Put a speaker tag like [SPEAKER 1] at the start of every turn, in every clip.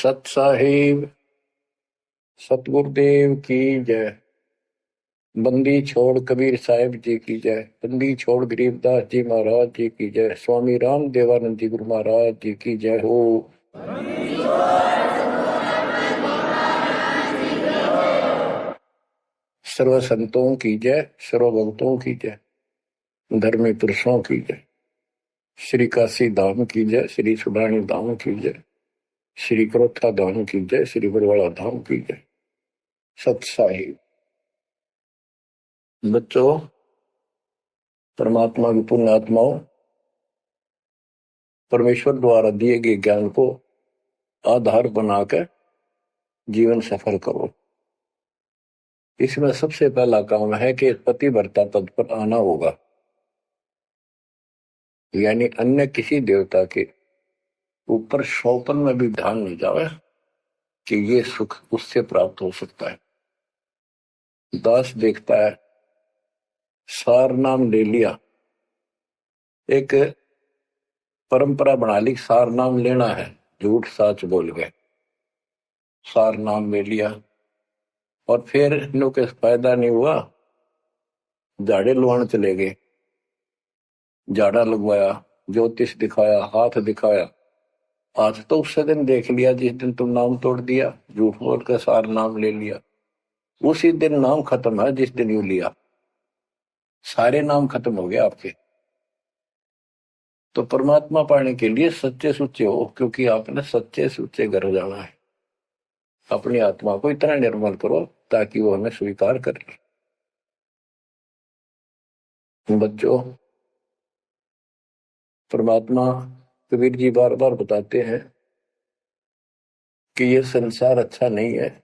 [SPEAKER 1] सत साहिब सतगुरुदेव की जय। बंदी छोड़ कबीर साहिब जी की जय। बंदी छोड़ गरीबदास जी महाराज जी की जय। स्वामी राम देवानंद जी गुरु महाराज जी की जय हो। सर्व संतों की जय, सर्व भक्तों की जय, धर्मी पुरुषों की जय। श्री काशी धाम की जय, श्री सुडानी धाम की जय, श्री क्रोथा धाम की जय, श्री बरवाड़ा धाम की जय। सत साहिब बच्चों, परमात्मा की पुण्य आत्माओं, परमेश्वर द्वारा दिए गए ज्ञान को आधार बनाकर जीवन सफल करो। इसमें सबसे पहला काम है कि पतिव्रता पद पर आना होगा, यानी अन्य किसी देवता के ऊपर शौपन में भी ध्यान नहीं जावे कि ये सुख उससे प्राप्त हो सकता है। दास देखता है, सार नाम ले लिया, एक परंपरा बना ली, सार नाम लेना है, झूठ साच बोल गए, सार नाम ले लिया और फिर इनों के फायदा नहीं हुआ, झाड़े लुआने चले गए, झाड़ा लगवाया, ज्योतिष दिखाया, हाथ दिखाया। आज तो उससे दिन देख लिया जिस दिन तुम नाम तोड़ दिया, झूठ बोल कर सार नाम ले लिया, उसी दिन नाम खत्म है जिस दिन यू लिया, सारे नाम खत्म हो गए आपके। तो परमात्मा पाने के लिए सच्चे सुच्चे हो, क्योंकि आपने सच्चे सुच्चे घर जाना है। अपनी आत्मा को इतना निर्मल करो ताकि वो हमें स्वीकार कर ले। बच्चों, परमात्मा कबीर जी बार बार बताते हैं कि ये संसार अच्छा नहीं है,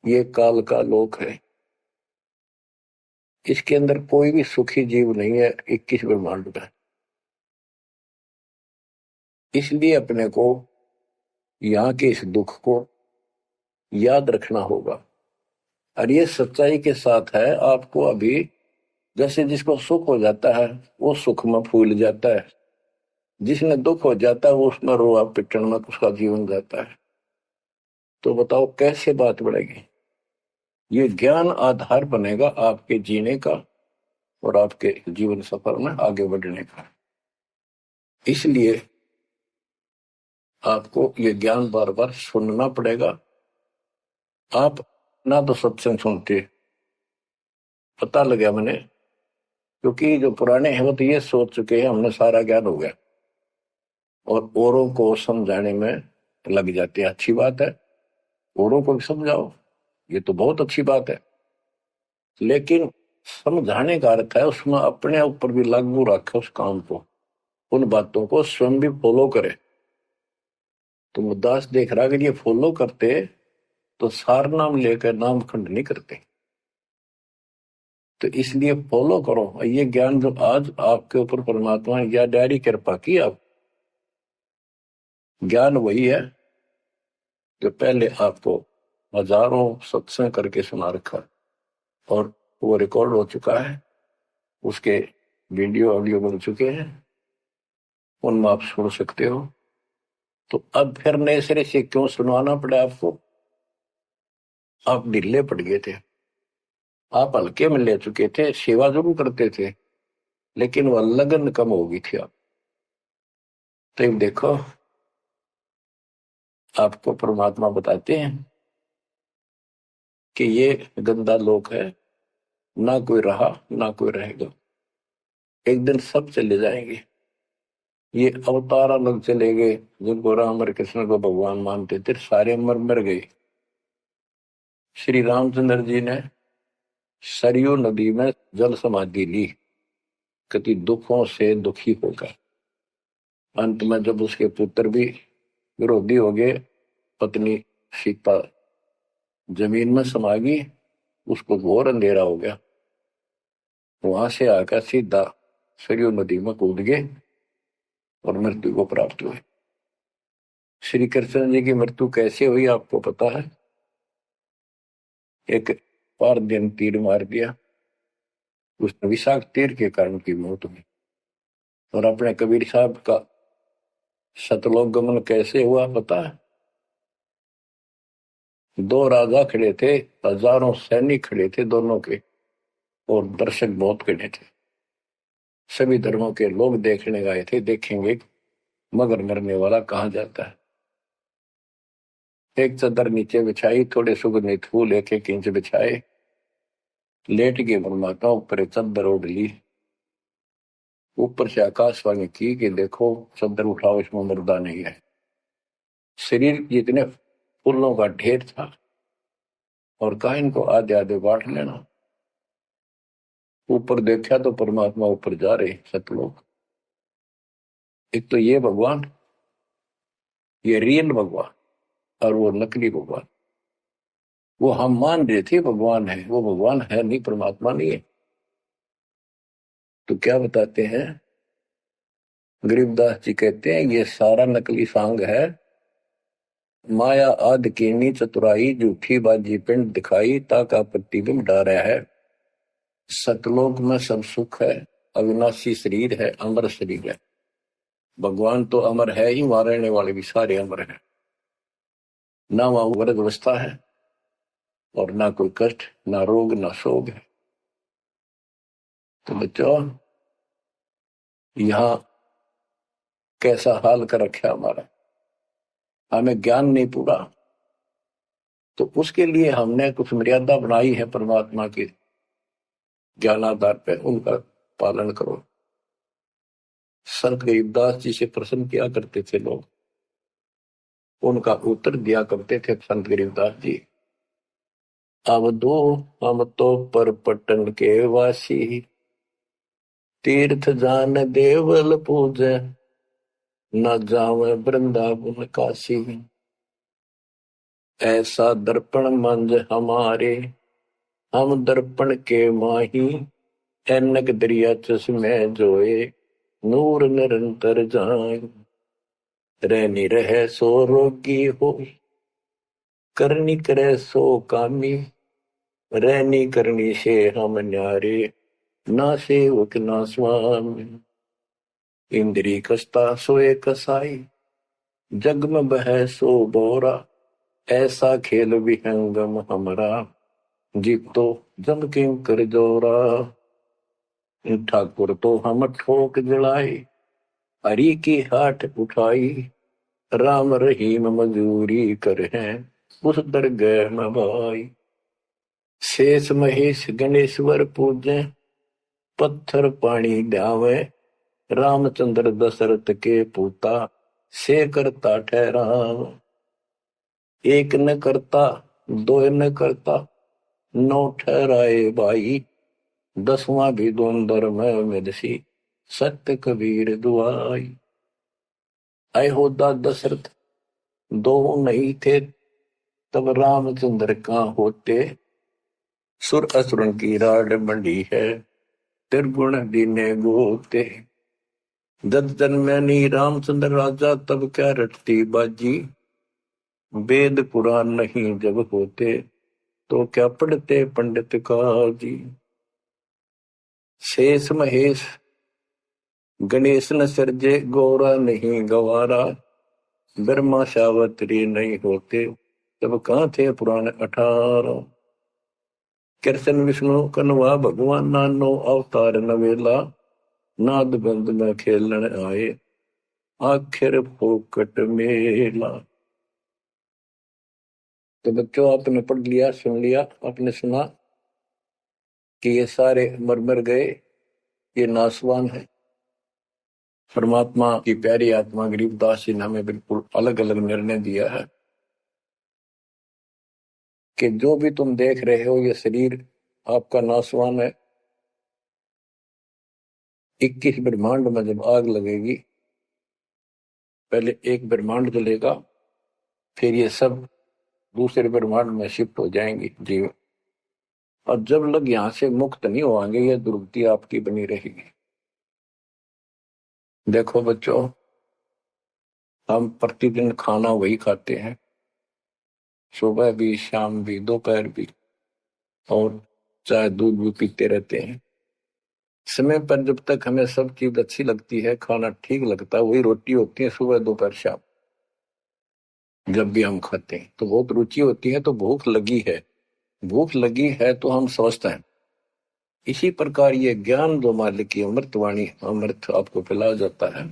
[SPEAKER 1] ये काल का लोक है, इसके अंदर कोई भी सुखी जीव नहीं है 21 ब्रह्मांड में। इसलिए अपने को यहाँ के इस दुख को याद रखना होगा। और ये सच्चाई के साथ है, आपको अभी जैसे जिसको सुख हो जाता है वो सुख में फूल जाता है, जिसने दुख हो जाता है वो उसमें रोआ पिटन में उसका जीवन जाता है। तो बताओ कैसे बात बढ़ेगी? ये ज्ञान आधार बनेगा आपके जीने का और आपके जीवन सफर में आगे बढ़ने का। इसलिए आपको ये ज्ञान बार बार सुनना पड़ेगा। आप ना तो सत्संग सुनते, पता लगा मैंने, क्योंकि जो पुराने हैं वो तो ये सोच चुके हैं हमने सारा ज्ञान हो गया और औरों को समझाने में लग जाते हैं। अच्छी बात है, औरों को भी समझाओ, ये तो बहुत अच्छी बात है, लेकिन समझाने का अर्थ है उसमें अपने ऊपर भी लागू रखे उस काम को, उन बातों को स्वयं भी फॉलो करे। तो मुद्दास देख रहा, अगर ये फॉलो करते तो सार नाम लेकर नाम खंड नहीं करते। तो इसलिए फॉलो करो ये ज्ञान जो आज आपके ऊपर परमात्मा या डायरी कृपा की। आप ज्ञान वही है जो पहले आपको हजारों सत्संग करके सुना रखा और वो रिकॉर्ड हो चुका है, उसके वीडियो ऑडियो बन चुके हैं, उनमें आप सुन सकते हो। तो अब फिर नए सिरे से क्यों सुनवाना पड़ा आपको? आप ढीले पड़ गए थे, आप हल्के में ले चुके थे, सेवा जरूर करते थे लेकिन वह लगन कम हो गई थी। आप तो देखो, आपको परमात्मा बताते हैं कि ये गंदा लोक है, ना कोई रहा ना कोई रहेगा, एक दिन सब चले जाएंगे। ये अवतार अलग चले गए, जिनको राम और कृष्ण को भगवान मानते थे सारे मर मर गए। श्री रामचंद्र जी ने सरयू नदी में जल समाधि ली, कति दुखों से दुखी होकर। अंत में जब उसके पुत्र भी विरोधी हो गए, पत्नी सीता जमीन में समा गई, उसको घोर अंधेरा हो गया, वहां से आकर सीधा सरयू नदी में कूद गए और मृत्यु को प्राप्त हुए। श्री कृष्ण जी की मृत्यु कैसे हुई आपको पता है? एक पार दिन तीर मार दिया, उसने विषाक्त तीर के कारण की मौत हुई। और अपने कबीर साहब का सतलोक गमन कैसे हुआ पता है? दो राजा खड़े थे, हजारों सैनिक खड़े थे दोनों के, और दर्शक बहुत खड़े थे। सभी धर्मों के लोग देखने गए थे, देखेंगे मगर मरने वाला कहाँ जाता है। एक चादर नीचे बिछाई, थोड़े सुगंधित फूल एक एक इंच बिछाए, लेट के परमात्मा ऊपर चादर ओढ़ ली। ऊपर से आकाशवाणी की कि देखो चादर उठाओ, इसमें मुर्दा नहीं है। शरीर जितने फूलों का ढेर था, और कहा इनको आधे आधे बांट लेना। ऊपर देखा तो परमात्मा ऊपर जा रहे सतलोक। एक तो ये भगवान, ये रियल भगवान, और वो नकली भगवान। वो हम मान रहे थे भगवान है, वो भगवान है नहीं, परमात्मा नहीं है। तो क्या बताते हैं गरीबदास जी, कहते हैं ये सारा नकली सांग है। माया आद कीनी चतुराई, झूठी बाजी पिंड दिखाई, ताका प्रतिबिंब डारा है। सतलोक में सब सुख है, अविनाशी शरीर है, अमर शरीर है। भगवान तो अमर है ही, वहां रहने वाले भी सारे अमर हैं। ना वहां वर्ग अवस्था है, और ना कोई कष्ट, ना रोग, ना शोक है। तो बच्चों, यहाँ कैसा हाल कर रखा हमारा, हमें ज्ञान नहीं पूरा, तो उसके लिए हमने कुछ मर्यादा बनाई है परमात्मा के ज्ञानाधार पे, उनका पालन करो। संत गरीबदास जी से प्रश्न किया करते थे लोग, उनका उत्तर दिया करते थे संत गरीबदास जी। अब दो हम तो पर पटन के वासी, तीर्थ जान देवल पूजे, न जावे वृंदावन काशी। ऐसा दर्पण मंज हमारे, हम दर्पण के माही, ऐनक दरिया चश्मे जोए, नूर निरंतर जाए। रहनी रहे सो रोगी हो, करनी करे सो कामी, रहनी करनी से हम न्यारे, ना सेवक ना स्वामी। इंद्री कसता सोए कसाई, जग में बह सो बोरा, ऐसा खेल विहंगम हमरा, जीतो जम किं कर जोरा। ठाकुर तो हम ठोक जड़ाई, हरि की हाट उठाई, राम रहीम मजूरी कर हैं, उस दरगह में भाई। शेष महेश गणेश्वर पूजे, पत्थर पानी ध्यावे, रामचंद्र दशरथ के पूता, से करता ठहराव। एक न करता, दो न करता, नौ ठहराए भाई, दसवां भी द्वंद्व में मिलसी, सत्य कबीर दुआई। अयोध्या दशरथ दो नहीं थे, तब रामचंद्र कहाँ होते, सुर असुरन की राड मंडी है, त्रिगुण दीने गोते। जब जन्मे नी रामचंद्र राजा, तब क्या रटती बाजी, वेद पुराण नहीं जब होते, तो क्या पढ़ते पंडित काजी। शेष महेश गणेश न सर्जे, गौरा नहीं गवारा, ब्रह्मा सावत्री नहीं होते, तब कहाँ थे पुराण 18। कृष्ण विष्णु कन्वा भगवान, नानो अवतार नवेला, नाद बंद में खेलन आए, आखिर फोकट मेला। तो बच्चों, आपने पढ़ लिया, सुन लिया, आपने सुना कि ये सारे मर मर गए, ये नासवान है। परमात्मा की प्यारी आत्मा गरीबदास जी ने हमें बिल्कुल अलग अलग निर्णय दिया है कि जो भी तुम देख रहे हो, ये शरीर आपका नासवान है। 21 ब्रह्मांड में जब आग लगेगी, पहले एक ब्रह्मांड जलेगा, फिर ये सब दूसरे ब्रह्मांड में शिफ्ट हो जाएंगे जीव। और जब लोग यहां से मुक्त नहीं होंगे, ये दुर्गति आपकी बनी रहेगी। देखो बच्चों, हम प्रतिदिन खाना वही खाते हैं, सुबह भी, शाम भी, दोपहर भी, और चाय दूध भी पीते रहते हैं। समय पर जब तक हमें सब चीज अच्छी लगती है, खाना ठीक लगता है, वही रोटी होती है सुबह दोपहर शाम। जब भी हम खाते हैं तो बहुत रुचि होती है, तो भूख लगी है, भूख लगी है तो हम समझते हैं। इसी प्रकार ये ज्ञान जो मालिक की अमृतवाणी, अमृत आपको पिलाया जाता है,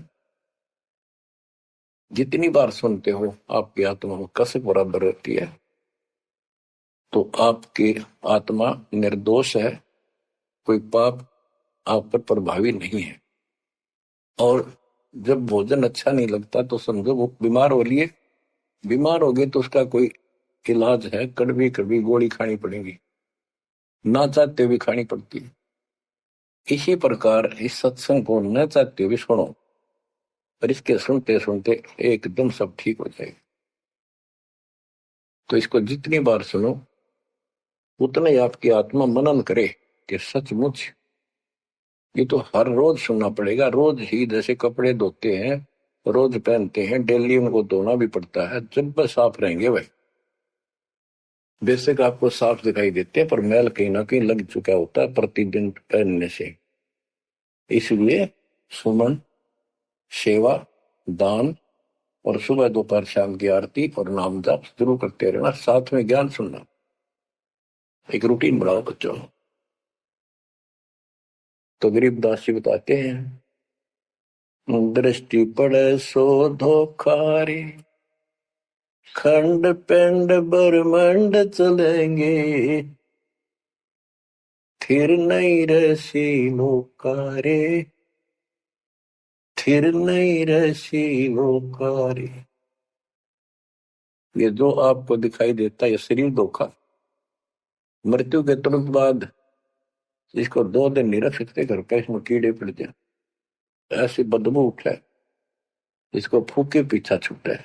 [SPEAKER 1] जितनी बार सुनते हो आपकी आत्मा में कसक बराबर रहती है। तो आपकी आत्मा निर्दोष है, कोई पाप आप पर प्रभावी नहीं है। और जब भोजन अच्छा नहीं लगता तो समझो वो बीमार हो लिए, बीमार हो गए तो उसका कोई इलाज है, कड़वी कड़वी गोली खानी पड़ेगी, ना चाहते हुए खानी पड़ती है। इसी प्रकार इस सत्संग को न चाहते हुए सुनो, और इसके सुनते सुनते एकदम सब ठीक हो जाएगा। तो इसको जितनी बार सुनो उतना ही आपकी आत्मा मनन करे कि सचमुच ये तो हर रोज सुनना पड़ेगा। रोज ही जैसे कपड़े धोते हैं, रोज पहनते हैं, डेली उनको धोना भी पड़ता है, जब बस साफ रहेंगे भाई। बेशक आपको साफ दिखाई देते हैं पर मैल कहीं ना कहीं लग चुका होता है प्रतिदिन पहनने से। इसलिए सुमन, सेवा, दान और सुबह दोपहर शाम की आरती और नाम जाप जरूर करते रहना, साथ में ज्ञान सुनना। एक रूटीन बनाओ बच्चों। तो गरीबदास जी बताते हैं, दृष्टि पड़े सो धोखा रे, खंड पिंड ब्रह्मांड चलेंगे, थिर नहीं रसी लोकारे, थिर नहीं रसी लोकारे। ये जो आपको दिखाई देता है ये शरीर धोखा, मृत्यु के तुरंत बाद इसको 2 दिन नहीं रख सकते घर पे, इसमें कीड़े पड़ जाए, ऐसी बदबू उठे, इसको फूके पीछा छूटे,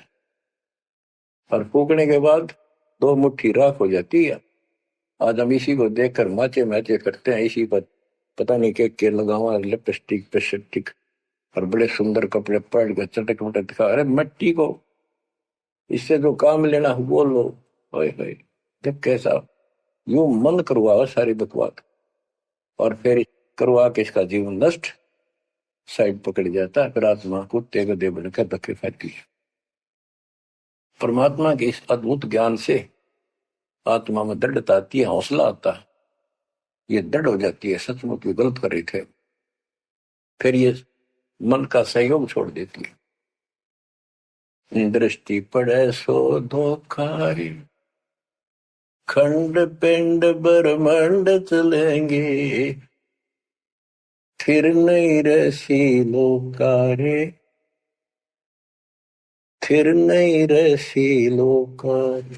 [SPEAKER 1] और फूकने के बाद 2 मुट्ठी राख हो जाती है। आज हम इसी को देखकर माचे मैचे करते हैं, इसी पर पता नहीं के लगावा, लिपस्टिक पेस्टिक और बड़े सुंदर कपड़े पहन कर चटक मटक दिखा। अरे मिट्टी को इससे जो काम लेना वो लो। ओए होए, जब कैसा यूं मन करवाओ सारी बकवास, और फिर करवा के इसका जीवन नष्ट, साइड पकड़ जाता है, फिर आत्मा कुत्ते गधे बनकर धक्के खाती है। परमात्मा के इस अद्भुत ज्ञान से आत्मा में दृढ़ता आती है, हौसला आता है, ये दृढ़ हो जाती है सचमुच ये गलत कर रहे थे। फिर ये मन का सहयोग छोड़ देती है। दृष्टि पड़े सो धोखा रे, खंड पिंड ब्रह्मांड चलेंगे, फिर नहीं रसी लोकारे, फिर नहीं रसी लोकारे।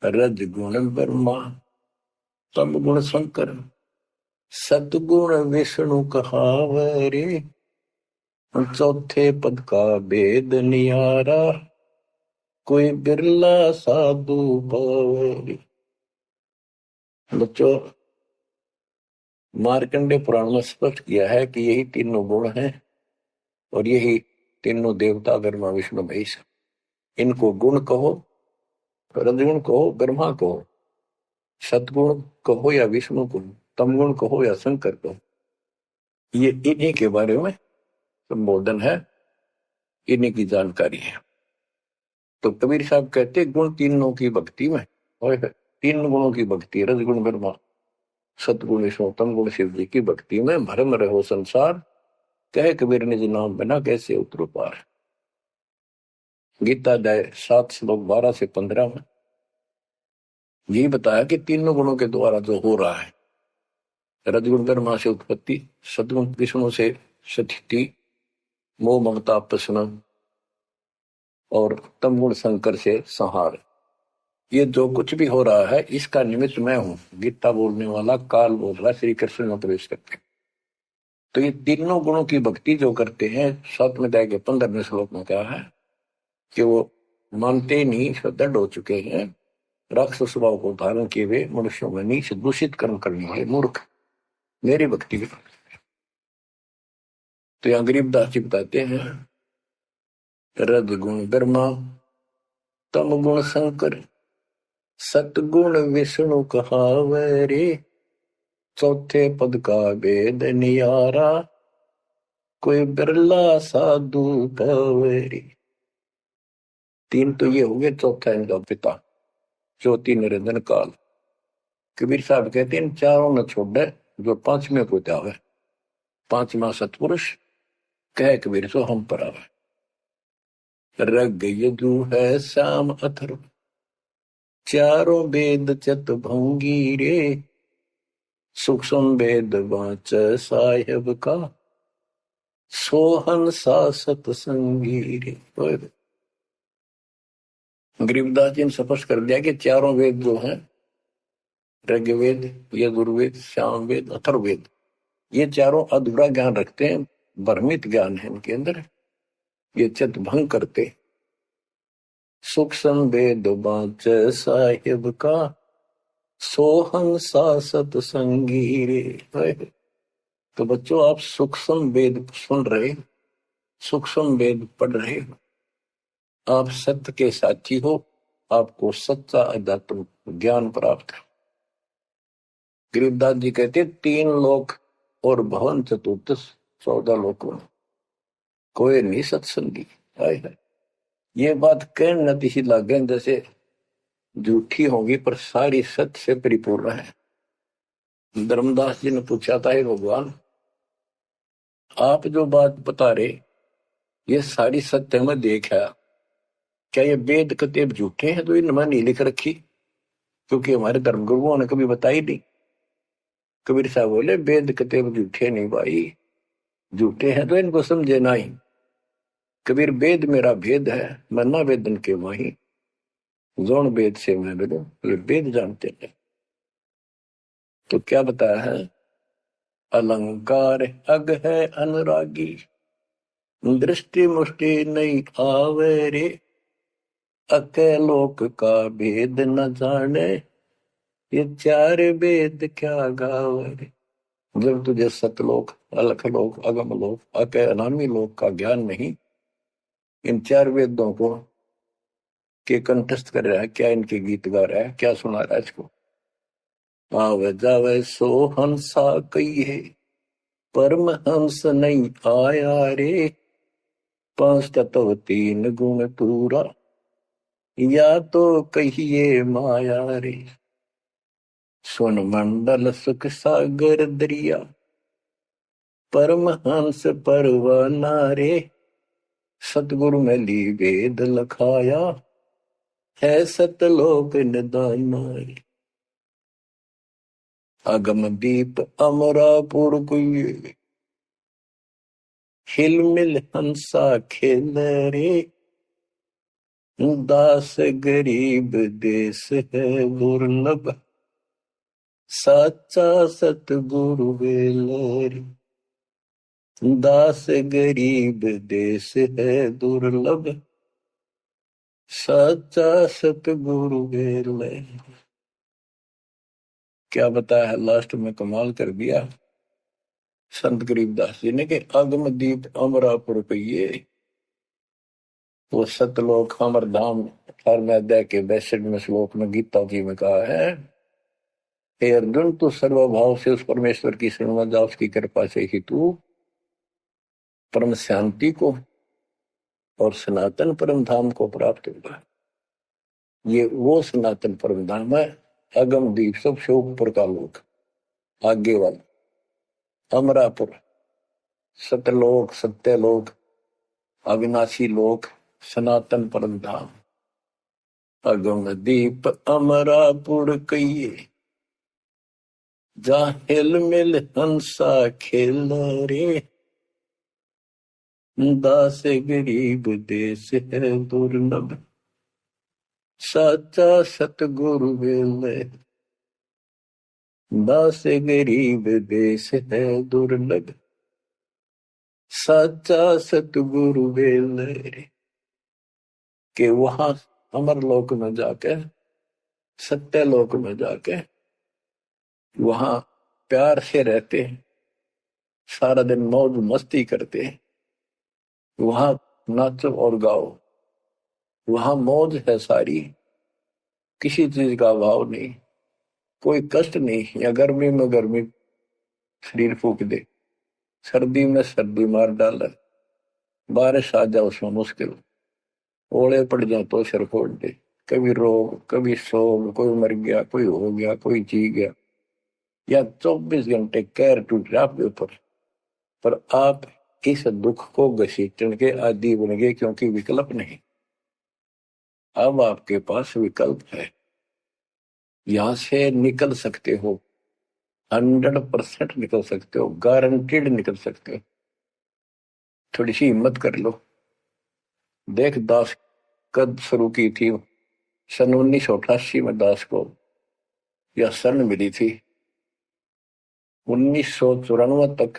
[SPEAKER 1] रज गुण ब्रह्मा, तम गुण शंकर, सतगुण विष्णु कहावरे, चौथे पद का भेद नियारा, कोई बिरला साधु पावरी। बच्चों, मार्कंडे पुराण में स्पष्ट किया है कि यही तीनों गुण हैं, और यही तीनों देवता ब्रह्मा विष्णु महेश। इनको गुण कहो, रजगुण कहो, ब्रह्मा कहो, सतगुण कहो या विष्णु कहो, तमगुण कहो या शंकर कहो, ये इन्हीं के बारे में संबोधन है, इन्हीं की जानकारी है। तो कबीर साहब कहते गुण तीनों की भक्ति में, और 3 गुणों की भक्ति, रजगुण ब्रह्मा, सतगुण विष्णु, तमगुण शिव जी की भक्ति में भरम रहो संसार, कहे कबीर निज नाम बिना कैसे उतरो पार। गीता अध्याय 7 श्लोक 12 से 15 में ये बताया कि तीनों गुणों के द्वारा जो हो रहा है, रजगुण ब्रह्मा से उत्पत्ति, सतगुण विष्णु से स्थिति, मोह ममता प्रसन्न, और तमगुण शंकर से संहार। ये जो कुछ भी हो रहा है इसका निमित्त मैं हूं, गीता बोलने वाला काल बोल रहा है श्री कृष्ण में प्रवेश करके। तो ये तीनों गुणों की भक्ति जो करते हैं, 7वें अध्याय के 15वें श्लोक में कहा है कि वो मानते नहीं, दृढ़ हो चुके हैं, राक्षस स्वभाव को धारण किए हुए मनुष्यों में नीच दूषित कर्म करने वाले मूर्ख मेरी भक्ति भी। तो यहाँ गरीबदास जी बताते हैं, रज गुण ब्रह्मा, तम गुण शंकर, सतगुण विष्णु कहावरे, चौथे पद का भेद नियारा, कोई बिरला साधु पावरी। तीन तो ये हो गए, चौथा इनका पिता, चौथी निरंजन काल। कबीर साहब कहते हैं इन चारों न छोड़े जो पांचवें को त्यावे, पांचवा सतपुरुष कह कबीर सो हम पर आवे। रग यदु है श्याम अथर्व, चारों वेद चत भंगी रे, सूक्ष्म वेद वाच साहेब का, सोहन सा सतसंगी रे। गरीबदास जी ने स्पष्ट कर दिया कि चारों वेद जो हैं, ऋग्वेद, यजुर्वेद, सामवेद, अथर्ववेद, ये चारों अधूरा ज्ञान रखते हैं, भ्रमित ज्ञान है इनके अंदर, ये चित भंग करते। सूक्ष्म वेद वाच साहिब का, सोहन सा सतसंगी रे। तो बच्चों आप सूक्ष्म वेद सुन रहे, सूक्ष्म वेद पढ़ रहे, आप सत्य के साथी हो, आपको सच्चा अध्यात्म ज्ञान प्राप्त है। गरीबदास जी कहते तीन लोक और भवन चतुर्दश 14 लोकों में कोई नहीं सत्संगी। है ये बात कहने न सी लागे जैसे झूठी होगी, पर सारी सत्य से परिपूर्ण है। धर्मदास जी ने पूछा था, हे भगवान आप जो बात बता रहे ये सारी सत्य में देखा, क्या ये वेद कतेब झूठे हैं तो इनमें नहीं लिख रखी? क्योंकि हमारे धर्म गुरुओं ने कभी बताई नहीं। कबीर साहब बोले वेद कतेब झूठे नहीं भाई, झूठे हैं तो इनको समझे नहीं। कबीर वेद मेरा भेद है, मैं ना वेदन के माही, जोन वेद से मैं मिलूं, वेद जानते हैं। तो क्या बताया है, अलंकार अग है अनुरागी, दृष्टि मुष्टि नहीं आवे रे, अके लोक का भेद न जाने, ये चार वेद क्या गावे रे। जब तुझे सतलोक, अलखलोक, अगम लोक, अके अनामी लोक का ज्ञान नहीं, इन चार वेदों को के कंठस्थ कर रहा है, क्या इनके गीत गा रहा है, क्या सुना रहा है इसको। आवे जावे सो हंसा कही है, परम हंस नहीं आया रे, 5 तत्व 3 गुण पूरा, या तो कहिए माया रे। सुन मंडल सुख सागर दरिया, परम हंस परवाना रे, सतगुरु में ली वेद लखाया, है सतलोक निदाना रे। अगम दीप अमरापुर कोई, हिल मिल हंसा खेल रे, दास गरीब देश है दुर्लभ, साचा सतगुरु वेलरी। दास गरीब देश है दुर्लभ, साचा सतगुरु वेलरी। क्या बताया है लास्ट में, कमाल कर दिया संत गरीबदास जी ने कि अगम दीप अमरापुर पहिए, वो सतलोक अमर धाम 18वें अध्याय के 62वें श्लोक में गीता जी में कहा है, हे अर्जुन तू सर्वभाव से उस परमेश्वर की शरण जा, उसकी कृपा से ही तू परम शांति को और सनातन परम धाम को प्राप्त होगा। ये वो सनातन परम धाम है, अगम दीप सबसे ऊपर का लोक, आगे वाला अमरापुर, सतलोक, सत्यलोक, अविनाशी लोक, सनातन परम धाम। अगम दीप अमरापुर कहिए, जा हिल मिल हंसा खेल रे, दास गरीब देश है दुर्लभ, साचा सतगुरु वेले। दास गरीब देश है दुर्लभ, साचा सतगुरु वेले। के वहां अमर लोक में जाके, सत्य लोक में जाके वहां प्यार से रहते हैं, सारा दिन मौज मस्ती करते हैं, वहां नाचो और गाओ, वहां मौज है सारी, किसी चीज का अभाव नहीं, कोई कष्ट नहीं। या गर्मी में गर्मी शरीर फूक दे, सर्दी में सर्दी मार डाले, बारिश आ जाए उसमें मुश्किल, ओले पड़ जाए तो सिर फोड़ दे। कभी रोग, कभी शोक, कोई मर गया, कोई हो गया, कोई जी गया, या 24 घंटे कहर टूट रहा आपके ऊपर, पर आप इस दुख को घसीटने के आदि बन गए, क्योंकि विकल्प नहीं। अब आपके पास विकल्प है, यहां से निकल सकते हो, 100% निकल सकते हो, गारंटीड निकल सकते हो। थोड़ी सी हिम्मत कर लो। देख, दास कब शुरू की थी? सन 1988 में दास को यह शरण मिली थी। 1994 तक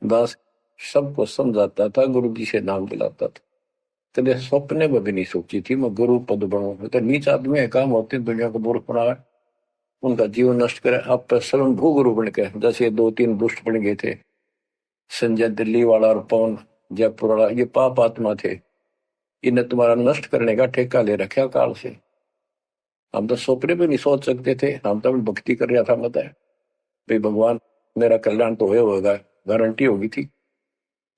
[SPEAKER 1] दास सबको समझाता था, गुरु जी से नाम दिलाता था। कदे सपने में भी नहीं सोची थी मैं गुरु पद बनूं। तो नीच आदमी है, काम होते दुनिया को मूर्ख बनाए, उनका जीवन नष्ट करे, आप स्वयं भू गुरु बन के, जैसे 2-3 दुष्ट बन गए थे, संजय दिल्ली वाला और पवन जयपुर वाला, ये पाप आत्मा थे। इन्हें तुम्हारा नष्ट करने का ठेका ले रखा काल से। हम तो सपने भी नहीं सोच सकते थे। हम तो भक्ति कर रहा था, मत है भाई भगवान मेरा कल्याण तो होगा, गारंटी होगी थी।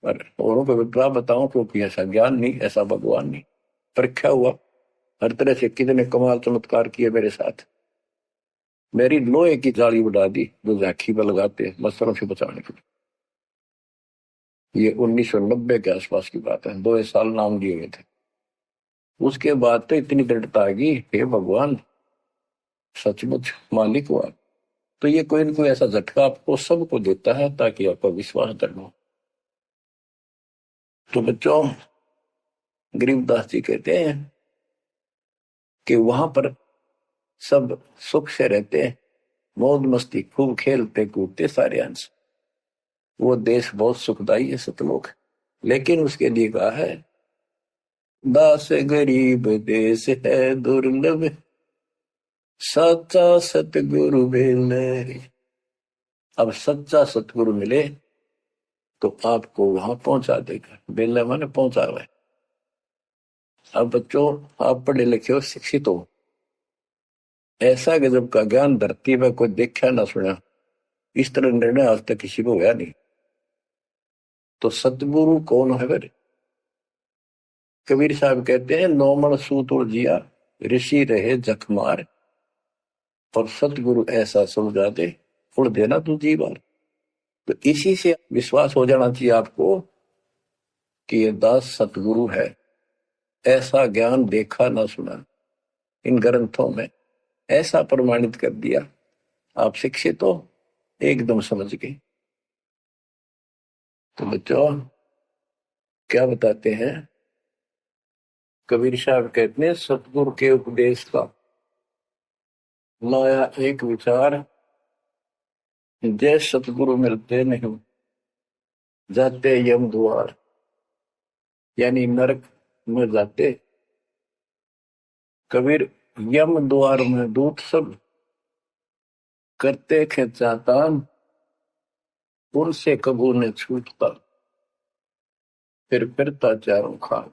[SPEAKER 1] पर औरों को क्या बताऊं, क्योंकि ऐसा ज्ञान नहीं, ऐसा भगवान नहीं। परीक्षा हुआ हर तरह से, कितने कमाल चमत्कार किए मेरे साथ। मेरी लोहे की जाली उड़ा दी, जो झांकी पर लगाते मच्छरों से बचाने के लिए। ये 1990 के आसपास की बात है, 2 साल नाम दिए गए थे। उसके बाद तो इतनी दृढ़ता आ गई, हे भगवान सचमुच मालिक हुआ। तो ये कोई न कोई ऐसा झटका आपको सबको देता है, ताकि आपका विश्वास दृढ़ हो। तो बच्चों, गरीबदास जी कहते हैं कि वहां पर सब सुख से रहते हैं, मौज मस्ती, खूब खेलते कूदते सारे अंश। वो देश बहुत सुखदाई है, सतलोक। लेकिन उसके लिए कहा है, दास गरीब देश है दुर्लभ, सच्चा सतगुरु मिले। अब सच्चा सतगुरु मिले तो आपको वहां पहुंचा देगा। बेला माने पहुंचा हुआ है। अब बच्चों, आप पढ़े लिखे हो, शिक्षित हो, ऐसा गजब का ज्ञान धरती में कोई देखा ना सुना, इस तरह निर्णय आज तक किसी को हुआ नहीं। तो सतगुरु कौन है फिर? कबीर साहब कहते हैं, नौमण सूत जिया, ऋषि रहे जखमार, और सतगुरु ऐसा समझा दे, उड़ देना तू जी बार। तो इसी से विश्वास हो जाना चाहिए आपको कि ये दास सतगुरु है। ऐसा ज्ञान देखा ना सुना इन ग्रंथों में, ऐसा प्रमाणित कर दिया, आप शिक्षित हो, एकदम समझ गए। तो बच्चों, क्या बताते हैं कबीर साहब? कहते हैं, सतगुरु के उपदेश का लाया एक विचार, जय सतगुरु मिलते नहीं जाते यम द्वार। यानी नरक में जाते कबीर, यम द्वार में दूत सब करते खेचातान, उनसे कबू ने छूटता, फिर फिरता चारों खान।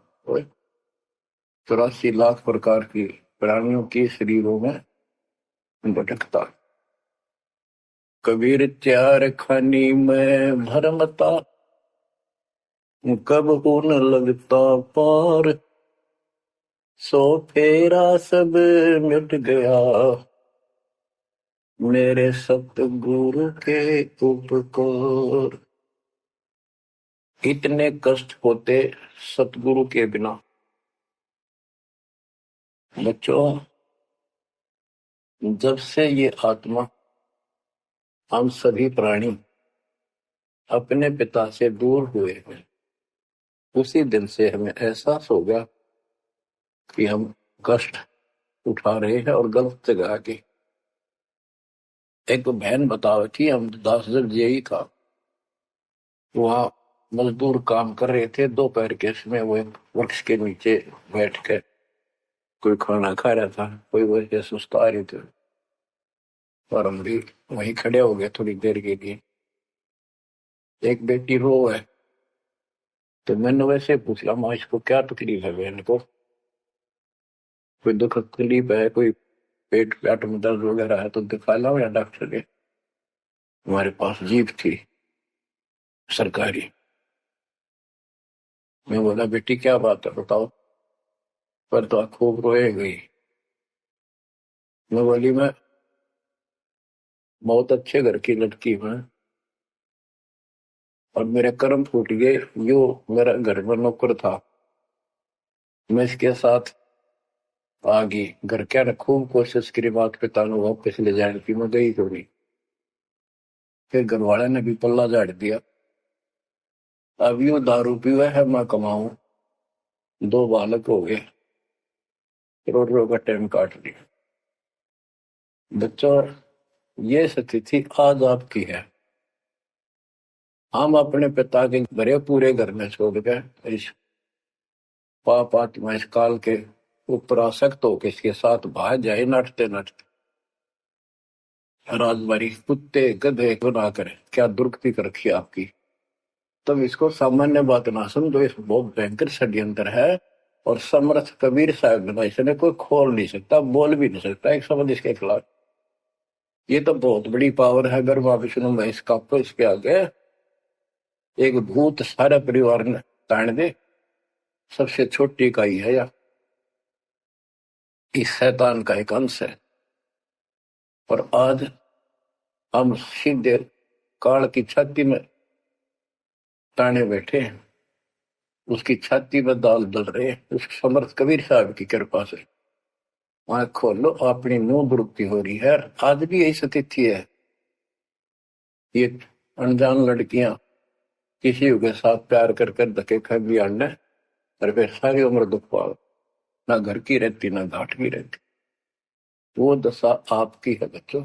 [SPEAKER 1] 84 लाख प्रकार की प्राणियों के शरीरों में भटकता। कबीर चार खानी में भरमता, कब हो न लगता पार, सो फेरा सब मिट गया, मेरे सतगुरु के उपकार। इतने कष्ट होते सतगुरु के बिना। बच्चों, जब से ये आत्मा, हम सभी प्राणी अपने पिता से दूर हुए हैं, उसी दिन से हमें एहसास हो गया कि हम कष्ट उठा रहे हैं, और गलत जगह आके। एक तो बहन बताओ थी, हम 10 दिन यही था, वहां मजदूर काम कर रहे थे, दोपहर के समय वो एक वृक्ष के नीचे बैठ के कोई खाना खा रहा था, कोई वैसे सुस्ता रहे थे, और हम भी वहीं खड़े हो गए थोड़ी देर के लिए। एक बेटी रो है, तो मैंने वैसे पूछा, माँ इसको क्या तकलीफ है? बहन को कोई दुख तकलीफ है, कोई पेट पेट में दर्द वगैरह है तो दिखा लाओ या डॉक्टर के। हमारे पास जीप थी सरकारी। मैं बोला, बेटी क्या बात है बताओ। पर तो खूब रोए गई। मैं बोली मैं बहुत अच्छे घर की लड़की हूँ और मेरे कर्म फूट गए। यो मेरा घर में नौकर था, मैं इसके साथ आ गई। घर क्या ने खूब कोशिश करी माता पिता ने वापस ले जाने की, मैं गई थोड़ी। फिर घर वाले ने भी पल्ला झाड़ दिया। अब यू दारू पीवा है, मैं कमाऊं, दो बालक हो गए, करोड़ों का टाइम काट लिया। बच्चों, ये स्थिति आज आपकी है। हम अपने पिता के भरे पूरे घर में छोड़ के इस पाप आत्मा इस काल के ऊपर आसक्त हो के इसके साथ भाग जाए नाटते नाटते। राजबारी कुत्ते गधे बना कर क्या दुर्गति कर रखी आपकी। तब इसको सामान्य बात ना समझो, इस बहुत भयंकर षड्यंत्र है। और समर्थ कबीर साहब ने इसने कोई खोल नहीं सकता, बोल भी नहीं सकता एक शब्द इसके खिलाफ। ये तो बहुत बड़ी पावर है। अगर वहां विष्णु में इसका तो इसके आगे एक भूत सारे परिवार ने ताण दे, सबसे छोटी का ही है या इस शैतान का एक अंश है। और आज हम सीधे काल की छाती में ताने बैठे हैं, उसकी छाती में दाल दल रहे हैं उस समर्थ कबीर साहब की कृपा से। आंख खोलो, अपनी मुंह दुरुक्ति हो रही है। आज भी यही स्थिति है। ये अनजान लड़कियां किसी के साथ प्यार कर कर धक्के खा भी आने, और फिर सारी उम्र दुख पाओ, ना घर की रहती ना घाट की रहती। वो दशा आपकी है बच्चों।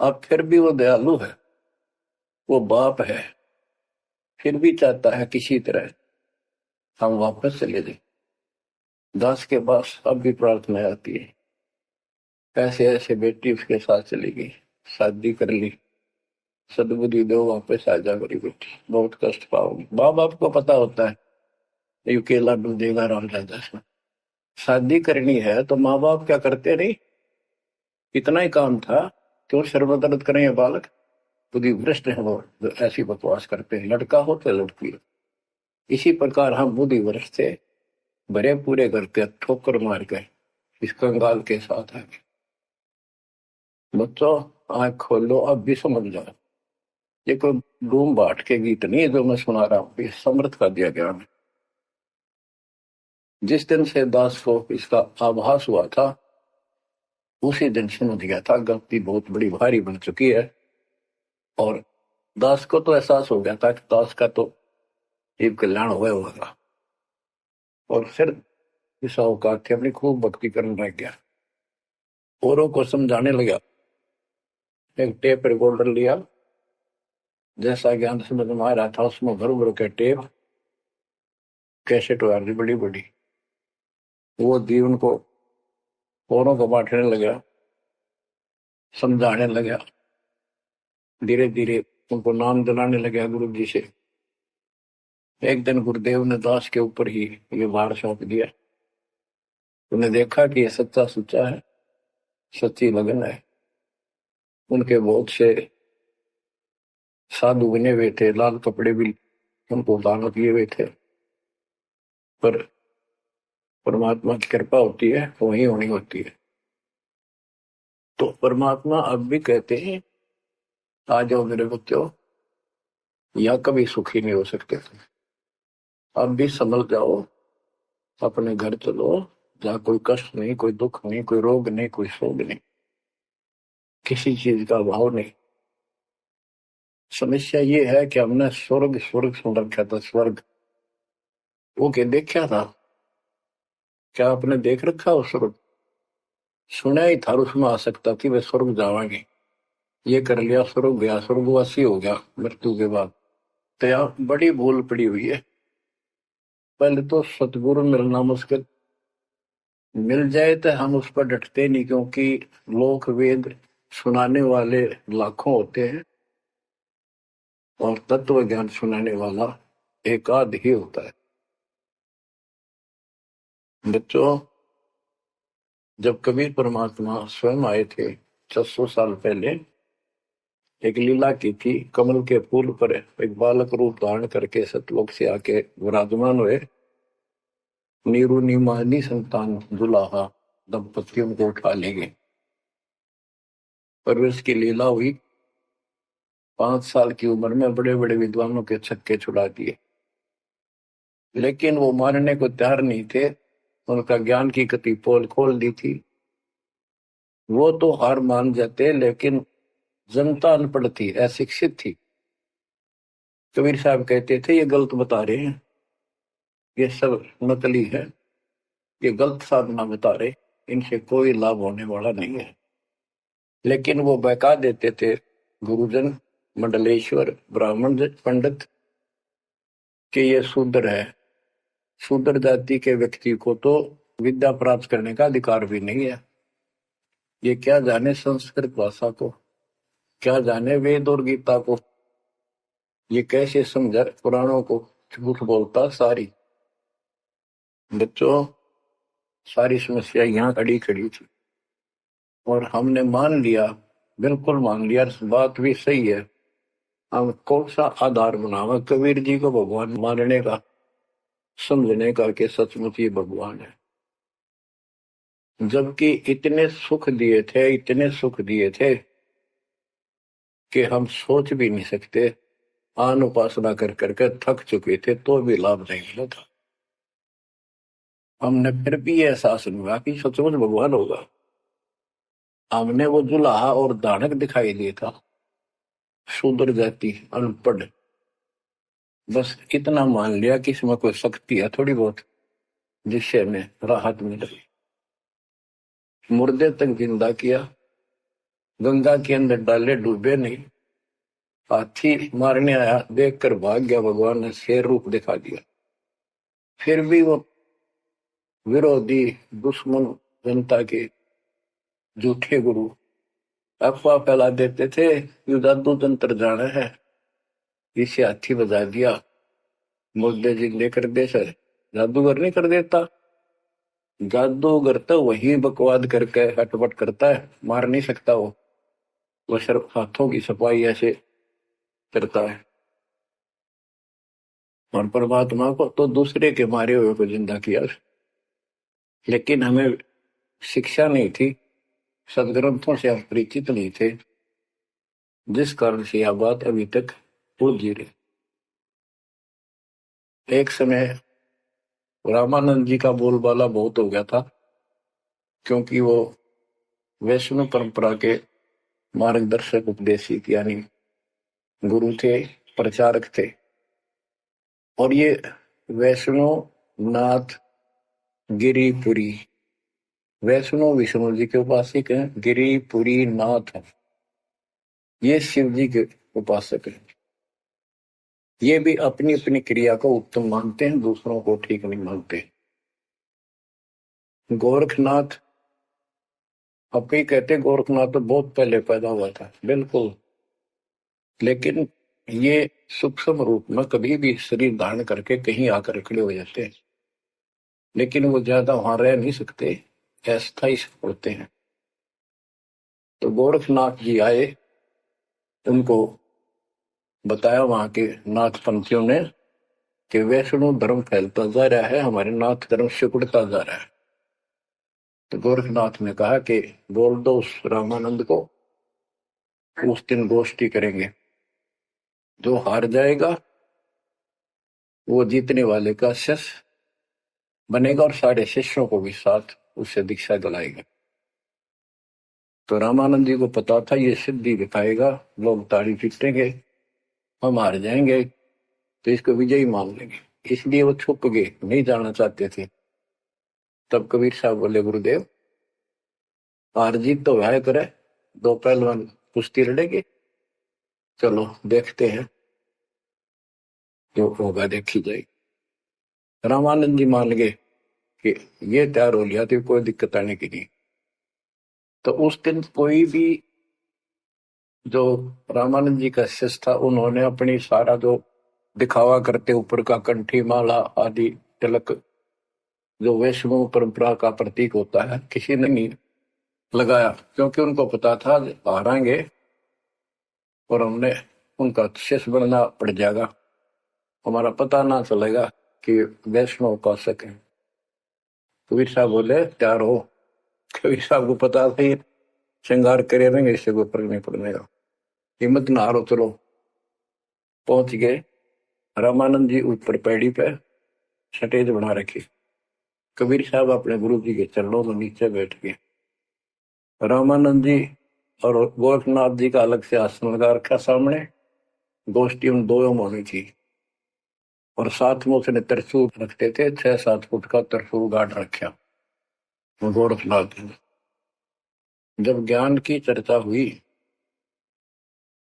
[SPEAKER 1] अब फिर भी वो दयालु है, वो बाप है, फिर भी चाहता है किसी तरह हम वापस चले जाए। दास के पास अब भी प्रार्थना आती है, ऐसे ऐसे बेटी उसके साथ चली गई, शादी कर ली, सदबुद्धि दो, वापस आ जा मेरी बेटी, बहुत कष्ट पाओगी। माँ बाप को पता होता है ये केला डूब देगा राम राजा से। शादी करनी है तो माँ बाप क्या करते नहीं, इतना ही काम था। क्यों सर्वदर्द करें ये बालक, बुद्धि भ्रष्ट है वो जो ऐसी बकवास करते हैं, लड़का हो तो लड़की हो। इसी प्रकार हम बुद्धि भ्रष्ट थे, भरे पूरे घर के ठोकर मार गए इस कंगाल के साथ आगे। बच्चों, आंख खोलो, अब भी समझ जाओ। ये कोई डूम बाट के गीत नहीं है जो मैं सुना रहा हूं, ये समर्थ का दिया गया है। जिस दिन से दास को इसका आभास हुआ था, उसी दिन समझ गया था गलती बहुत बड़ी भारी बन चुकी है। और दास को तो एहसास हो गया था कि दास का तो जीव कल्याण हुआ होगा। और फिर इस अवकाश की अपनी खूब भक्ति करने लग गया, औरों को समझाने लगा। एक टेप रिकॉर्डर लिया, जैसा ज्ञान समझ में आ रहा था उसमें भर भर के टेप कैसेट आ रही बड़ी बड़ी, वो दी उनको, औरों को बांटने लगा, समझाने लगा। धीरे धीरे उनको नाम दिलाने लगा गुरु जी से। एक दिन गुरुदेव ने दास के ऊपर ही ये भार सौंप दिया। उन्हें देखा कि ये सच्चा सुच्चा है, सच्ची लगन है। उनके बहुत से साधु बने हुए थे, लाल कपड़े भी उनको दान दिए हुए थे। पर परमात्मा की कृपा होती है, वही होनी होती है। तो परमात्मा अब भी कहते हैं, आ जाओ मेरे बच्चों, या कभी सुखी नहीं हो सकते। अब भी संभल जाओ, अपने घर चलो, जहाँ कोई कष्ट नहीं, कोई दुख नहीं, कोई रोग नहीं, कोई शोक नहीं, किसी चीज का अभाव नहीं। समस्या ये है कि हमने स्वर्ग स्वर्ग सुन रखा था, स्वर्ग वो के देखा था। क्या आपने देख रखा हो स्वर्ग? सुना ही था, उसमें आ सकता कि वे स्वर्ग जावांगे, ये कर लिया स्वर्ग गया, स्वर्गवासी हो गया मृत्यु के बाद। तो यहाँ बड़ी भूल पड़ी हुई है। पहले तो सतगुरु मिलना मुश्किल, मिल जाए तो हम उस पर डटते नहीं, क्योंकि लोक वेद सुनाने वाले लाखों होते हैं और तत्व ज्ञान सुनाने वाला एक आध ही होता है। बच्चों, जब कबीर परमात्मा स्वयं आए थे 600 साल पहले, एक लीला की थी। कमल के फूल पर एक बालक रूप धारण करके सतलोक से आके विराजमान हुए। नीरू नीमानी संतान दुलाहा दंपतियों को उठा ले गए। परवेश की लीला हुई। 5 साल की उम्र में बड़े बड़े विद्वानों के छक्के छुड़ा दिए, लेकिन वो मानने को तैयार नहीं थे। उनका ज्ञान की गति पोल खोल दी थी। वो तो हार मान जाते, लेकिन जनता अनपढ़ थी, अशिक्षित थी। कबीर साहब कहते थे ये गलत बता रहे हैं, ये सब नकली है, ये गलत साधना बता रहे, इनसे कोई लाभ होने वाला नहीं है। लेकिन वो बहका देते थे गुरुजन, मंडलेश्वर, ब्राह्मण, पंडित कि ये शूद्र है। शूद्र जाति के व्यक्ति को तो विद्या प्राप्त करने का अधिकार भी नहीं है। ये क्या जाने संस्कृत भाषा को, क्या जाने वेद और गीता को, ये कैसे समझा पुराणों को। झूठ बोलता सारी। बच्चों, सारी समस्या यहाँ खड़ी खड़ी थी और हमने मान लिया, बिल्कुल मान लिया, बात भी सही है। हम कौन सा आधार बनावा कबीर जी को भगवान मानने का, समझने का कि सचमुच ये भगवान है। जबकि इतने सुख दिए थे, इतने सुख दिए थे कि हम सोच भी नहीं सकते। आन उपासना कर करके थक चुके थे तो भी लाभ नहीं मिला था। हमने फिर भी ये एहसास नहीं हुआ कि सचमुच भगवान होगा। हमने वो जुलाहा और दानक दिखाई दिया था, शूद्र जाति, अनपढ़, बस इतना मान लिया कि इसमें कोई शक्ति है थोड़ी बहुत, जिससे हमें राहत मिल रही। मुर्दे तक जिंदा किया, गंगा के अंदर डाले, डूबे नहीं। हाथी मारने आया, देखकर भाग गया, भगवान ने शेर रूप दिखा दिया। फिर भी वो विरोधी, दुश्मन जनता के झूठे गुरु अफवाह फैला देते थे, यू जादू तंत्र जाना है, इसे हाथी बजा दिया, मुर्दे जिंदे कर दे। सर जादूगर नहीं कर देता, जादूगर तो वही बकवाद करके हटपट करता है, मार नहीं सकता वो सिर्फ हाथों की सफाई ऐसे करता है। और परमात्मा को तो दूसरे के मारे हुए को जिंदा किया। लेकिन हमें शिक्षा नहीं थी, सदग्रंथों से हम परिचित नहीं थे, जिस कारण से यह बात अभी तक उलझी रही। एक समय रामानंद जी का बोलबाला बहुत हो गया था, क्योंकि वो वैष्णव परंपरा के मार्गदर्शक, उपदेशिक यानी गुरु थे, प्रचारक थे। और ये वैष्णव नाथ गिरिपुरी, वैष्णव विष्णु जी के उपासक हैं, गिरिपुरी नाथ है, ये शिव जी के उपासक हैं। ये भी अपनी अपनी क्रिया को उत्तम मानते हैं, दूसरों को ठीक नहीं मानते। गोरखनाथ अब कई कहते गोरखनाथ तो बहुत पहले पैदा हुआ था, बिल्कुल, लेकिन ये सूक्ष्म रूप में कभी भी शरीर धारण करके कहीं आकर खड़े हो जाते हैं, लेकिन वो ज्यादा वहां रह नहीं सकते, अस्थायी होते हैं। तो गोरखनाथ जी आए, उनको बताया वहां के नाथ पंथियों ने कि वैष्णव धर्म फैलता जा रहा है, हमारे नाथ धर्म सिकुड़ता जा रहा है। तो गोरखनाथ ने कहा कि बोल दो उस रामानंद को, उस दिन गोष्ठी करेंगे, जो हार जाएगा वो जीतने वाले का शिष्य बनेगा और सारे शिष्यों को भी साथ उससे दीक्षा दिलाएगा। तो रामानंद जी को पता था ये सिद्धि दिखाएगा, लोग ताड़ी पीटेंगे, हम हार जाएंगे, तो इसको विजयी मान लेंगे, इसलिए वो छुप गए, नहीं जाना चाहते थे। तब कबीर साहब बोले, गुरुदेव हार जीत तो वह करे, दो पहलवान कुश्ती लड़ेंगे, चलो देखते हैं, जो होगा देखी जाएगी। रामानंद जी मान गए कि ये तैयार हो लिया तो कोई दिक्कत आने की नहीं। तो उस दिन कोई भी जो रामानंद जी का शिष्य था, उन्होंने अपनी सारा जो दिखावा करते ऊपर का कंठी माला आदि तिलक, जो वैष्णव परंपरा का प्रतीक होता है, किसी ने नहीं लगाया, क्योंकि उनको पता था हारेंगे और हमने उनका शिष्य बनना पड़ जाएगा, हमारा पता ना चलेगा कि वैष्णव उपासक है। कबीर साहब बोले तैयार हो। कबीर साहब को पता था ये श्रृंगार करे रहेंगे, इससे कोई फर्क नहीं पड़ने का, हिम्मत ना हारो, चलो। पहुंच गए। रामानंद जी ऊपर पैड़ी पे स्टेज बना रखी। कबीर साहब अपने गुरु जी के चरणों में नीचे बैठ गए। रामानंद जी और गोरखनाथ जी का अलग से आसन लगा रखा सामने। गोष्ठी उन दो में होनी थी। और साथ में उसने त्रिशूल रखते थे, 6-7 फुट का त्रिशूल गाड़ रखा गोरखनाथ जी ने। जब ज्ञान की चर्चा हुई,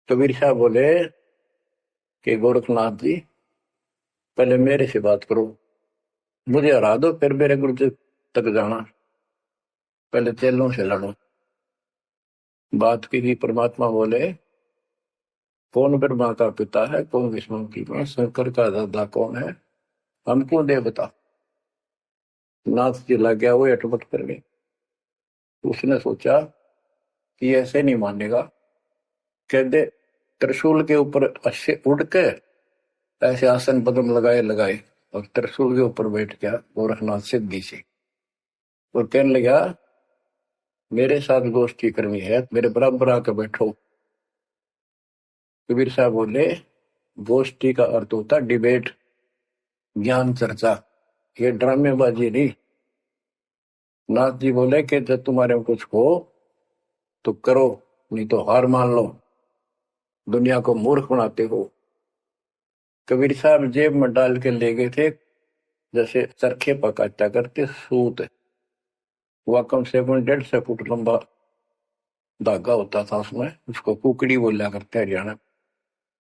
[SPEAKER 1] कबीर साहब बोले कि गोरखनाथ जी पहले मेरे से बात करो, मुझे हरा दो, फिर मेरे गुरु जी तक जाना, पहले चेलों से लड़ो। बात की थी। परमात्मा बोले कौन ब्रह्मा का पिता है, कौन विष्णु की मां, शंकर का दादा कौन है, हमको दे बता। नाथ जी लग गया, वो अटपट कर गए। उसने सोचा कि ऐसे नहीं मानेगा, कह दे त्रिशूल के ऊपर अच्छे उड़ के ऐसे आसन पद्म लगाए लगाए और त्रिशूल के ऊपर बैठ गया गोरखनाथ सिद्धि से। और कहने लगा मेरे साथ गोष्ठी करनी है, मेरे बराबर आकर बैठो। कबीर साहब बोले गोष्ठी का अर्थ होता डिबेट, ज्ञान चर्चा, ये ड्रामेबाजी नहीं। नाथ जी बोले कि जब तुम्हारे में कुछ हो तो करो, नहीं तो हार मान लो, दुनिया को मूर्ख बनाते हो। कबीर साहब जेब में डाल के ले गए थे जैसे चरखे पकाता करते सूत। वह कम से कम 1.5 फुट लंबा धागा होता था उसमें, उसको कुकड़ी बोला करते हरियाणा,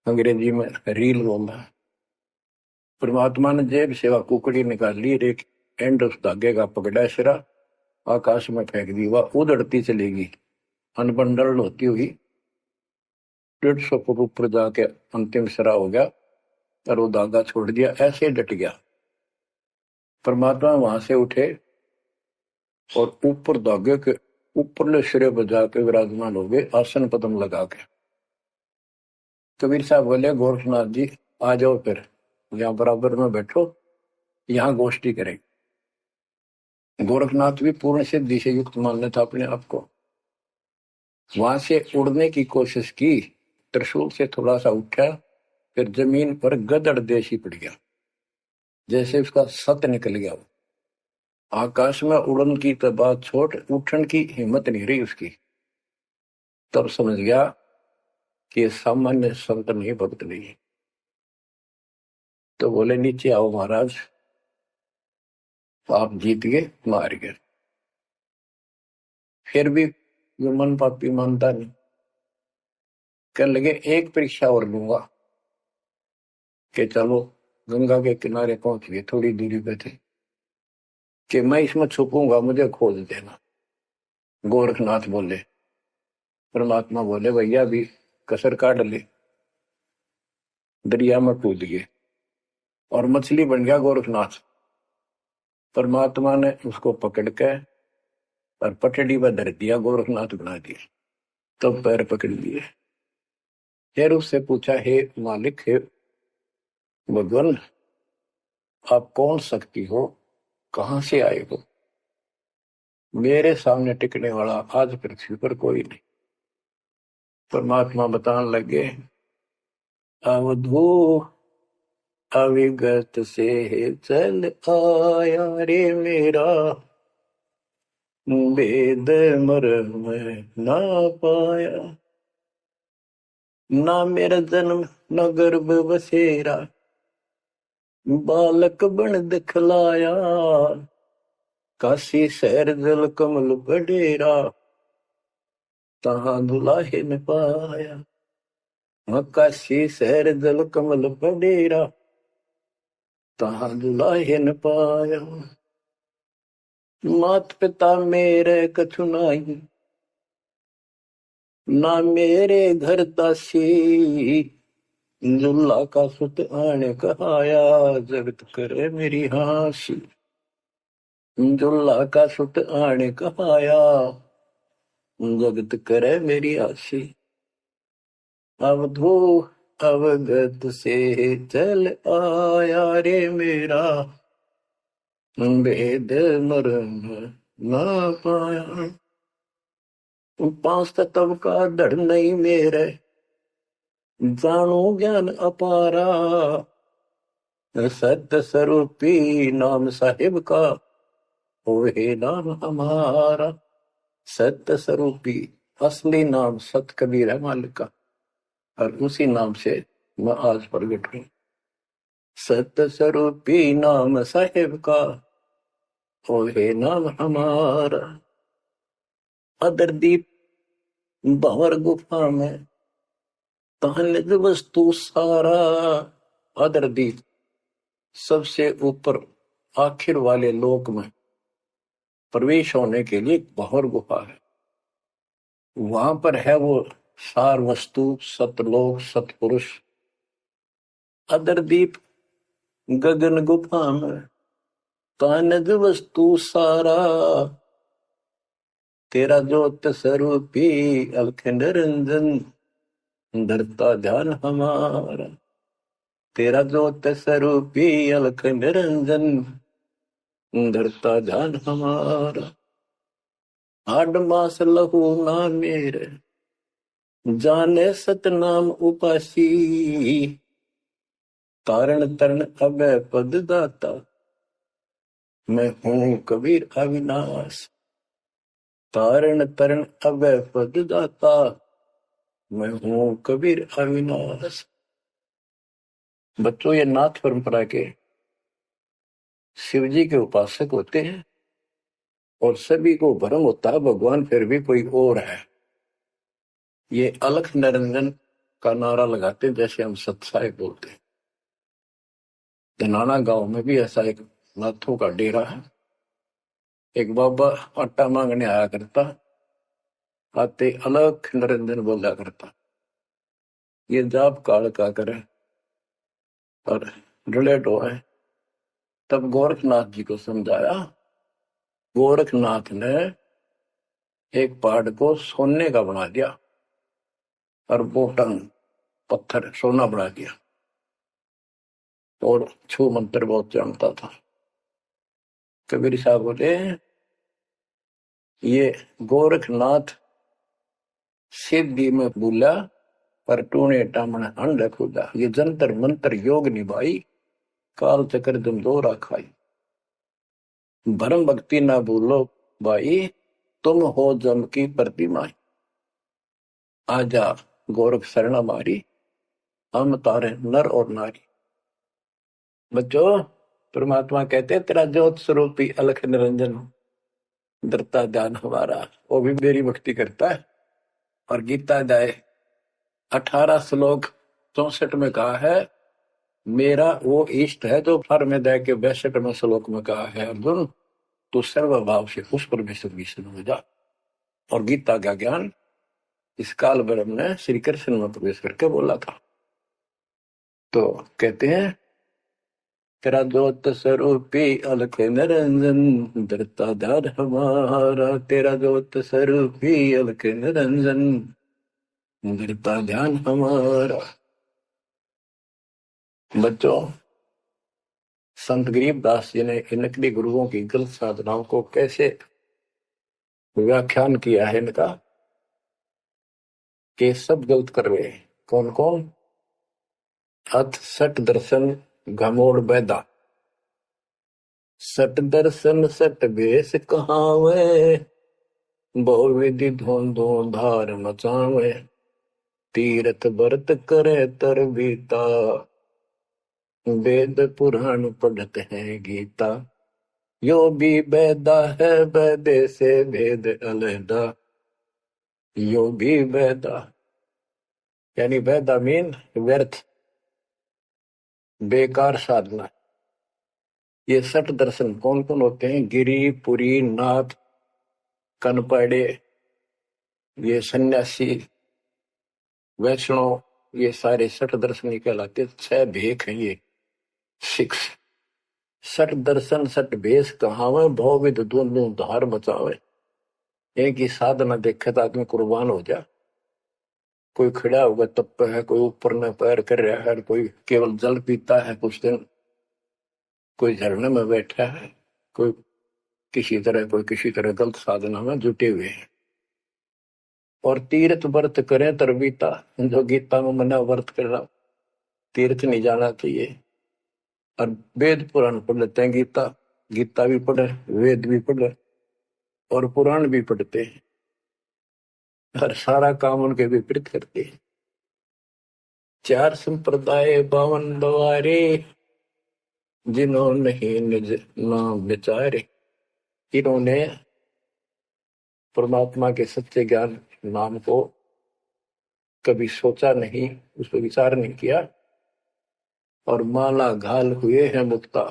[SPEAKER 1] अंग्रेजी में रील बोलना है। परमात्मा ने जेब से वह कुकड़ी निकाल ली, एक एंड उस धागे का पकड़ा, सिरा आकाश में फेंक दी, वह उड़ती चलेगी अनबंडल होती हुई 150 फुट ऊपर जाके अंतिम सिरा हो गया और वो धागा छोड़ दिया, ऐसे डट गया। परमात्मा वहां से उठे और ऊपर धागे के ऊपरले सिरे पर जाके विराजमान हो गए आसन पद्म लगा के। कबीर साहब बोले गोरखनाथ जी आ जाओ, फिर यहाँ बराबर में बैठो, यहाँ गोष्ठी करें। गोरखनाथ भी पूर्ण सिद्धि से युक्त मान लेता अपने आप को। वहां से उड़ने की कोशिश की, त्रिशूल से थोड़ा सा उठा, फिर जमीन पर गदड़ देशी पड़ गया, जैसे उसका सत निकल गया। आकाश में उड़न की तो बात छोड़, उठन की हिम्मत नहीं रही उसकी। तब समझ गया कि ये सामान्य संत नहीं, भक्त नहीं। तो बोले नीचे आओ महाराज, आप जीत गए, मार गए। फिर भी जो मन पापी मानता नहीं, कहने लगे एक परीक्षा और लूंगा। कि चलो गंगा के किनारे पहुंच गए, थोड़ी दूरी पे थे, कि मैं इसमें छुपूंगा, मुझे खोज देना। गोरखनाथ बोले। परमात्मा बोले भैया भी कसर काट ले। दरिया में कूद गए और मछली बन गया गोरखनाथ। परमात्मा ने उसको पकड़ के और पटड़ी पर धर दिया, गोरखनाथ बना दिया। तब पैर पकड़ लिए। फिर उससे पूछा, हे मालिक, हे भगवान, आप कौन शक्ति हो, कहां से आए हो, मेरे सामने टिकने वाला आज पृथ्वी पर कोई नहीं। परमात्मा बताने लगे अवधू अविगत से चल आया रे मेरा, वेद मर्म ना पाया, ना मेरा जन्म न गर्भ बसेरा, बालक बन दिखलाया, काशी शहर जल कमल बडेरा, तहां दुलाहे न पाया। काशी शहर जल कमल बडेरा, तहां दुलाहे न पाया। मात पिता मेरे कछु नाही, ना मेरे घर दासी, दुल्ला का सुत आने कहाया, जगत करे मेरी हासी। दुल्ला का सुत आने कहाया, जगत करे मेरी हासी। अवधू अवगत से चल आया रे मेरा, भेद मरण ना पाया। पांच तत्व का धड़ नहीं मेरे, जानो ज्ञान अपारा। सत्य स्वरूपी नाम साहिब का, वही नाम हमारा। सत्य स्वरूपी असली नाम सत कबीर है मालिक का, और उसी नाम से मैं आज प्रगट हूं। सत्य स्वरूपी नाम साहिब का, वही नाम हमारा। अदरदीप भंवर गुफा में, तहनिज वस्तु सारा। अदरदीप सबसे ऊपर आखिर वाले लोक में प्रवेश होने के लिए भंवर गुफा है। वहां पर है वो सार वस्तु, सतलोक, सतपुरुष। अदरदीप गगन गुफा में, तानज वस्तु सारा। तेरा ज्योत स्वरूपी अलख निरंजन, धरता ध्यान हमारा। तेरा ज्योत स्वरूपी अलख निरंजन, धरता ध्यान हमारा। आठ मास लहू ना मेरे, जाने सतनाम उपासी। तारण तरण अभय पद दाता, मैं हूं कबीर अविनाश। तारण तरण अभय पद दाता, मैं हूं कबीर अविनाश। बच्चों, ये नाथ परंपरा के शिव जी के उपासक होते हैं, और सभी को भ्रम होता है भगवान फिर भी कोई और है। ये अलख निरंजन का नारा लगाते जैसे हम सत्साई बोलते हैं। धनाना गांव में भी ऐसा एक नाथों का डेरा है। एक बाबा आटा मांगने आया करता, आते अलख निरंजन बोला करता। ये जाप काल का करे और रिलेट हो है। तब गोरखनाथ जी को समझाया। गोरखनाथ ने एक पहाड़ को सोने का बना दिया और वो टन पत्थर सोना बना दिया, और छू मंत्र बहुत जानता था। कबीर साहब बोले, ये गोरखनाथ सिद्धि में बोला, पर टूने टामण अंड खुदा। ये जंतर मंत्र योग निभाई, काल चक्र तुम दो राखाई। भरम भक्ति ना भूलो भाई, तुम हो जम की प्रतिमा। आजा गोरख शरण हमारी, हम तारे नर और नारी। बच्चों, परमात्मा कहते हैं तेरा ज्योत स्वरूपी अलख निरंजन, धरता ध्यान हमारा। वो भी मेरी भक्ति करता है। और गीता अध्याय 18 श्लोक 64 में कहा है, मेरा वो इष्ट है जो फर में दे के 62वें श्लोक में कहा है, अर्जुन तू सर्वभाव से उस परमेश्वर की शरण में जा। और गीता का ज्ञान इस काल ब्रह्म ने श्री कृष्ण में प्रवेश करके बोला था। तो कहते हैं, तेरा ज्योत स्वरूपी अलख निरंजन, धरता ध्यान हमारा। तेरा ज्योत स्वरूपी अलख निरंजन, धरता ध्यान हमारा। बच्चों, संत गरीबदास जी ने इन नकली गुरुओं की गलत साधनाओं को कैसे व्याख्यान किया है इनका, कि सब गलत कर रहे हैं। कौन कौन? अथ सट दर्शन घमोड़ बैदा। सट दर्शन सट बेस कहावे, बहु विधि धोंधो धार मचावे। तीरथ व्रत करे तर बीता, वेद पुराण पढ़त है गीता। यो भी बैदा है बैदे से भेद अलहदा। यो भी बैदा यानी बैदा मीन व्यर्थ, बेकार साधना। ये सठ दर्शन कौन कौन होते हैं? गिरी, पुरी, नाथ, कनपड़े, ये सन्यासी, वैष्णव, ये सारे सठ दर्शन कहलाते। 6 भेख हैं ये, 6। सठ दर्शन सठ भेष कहावे, भव विध दोनों धार बचावे। एक ही साधना देखे तो आदमी कुर्बान हो जा। कोई खड़ा होगा तप है, कोई ऊपर में पैर कर रहा है, कोई केवल जल पीता है कुछ दिन, कोई झरने में बैठा है, कोई किसी तरह गलत साधना में जुटे हुए हैं। और तीर्थ व्रत करें तरबीता, जो गीता में मना व्रत कर रहा, तीर्थ नहीं जाना चाहिए। और वेद पुराण पढ़ लेते हैं, गीता भी पढ़े, वेद भी पढ़े और पुराण भी पढ़ते हैं, हर सारा काम उनके विपरीत करते हैं। 4 संप्रदाय 52 द्वारे, जिन्होंने ही निज नाम विचारे। इन्होंने परमात्मा के सच्चे ज्ञान नाम को कभी सोचा नहीं, उस पर विचार नहीं किया, और माला घाल हुए हैं मुक्ता,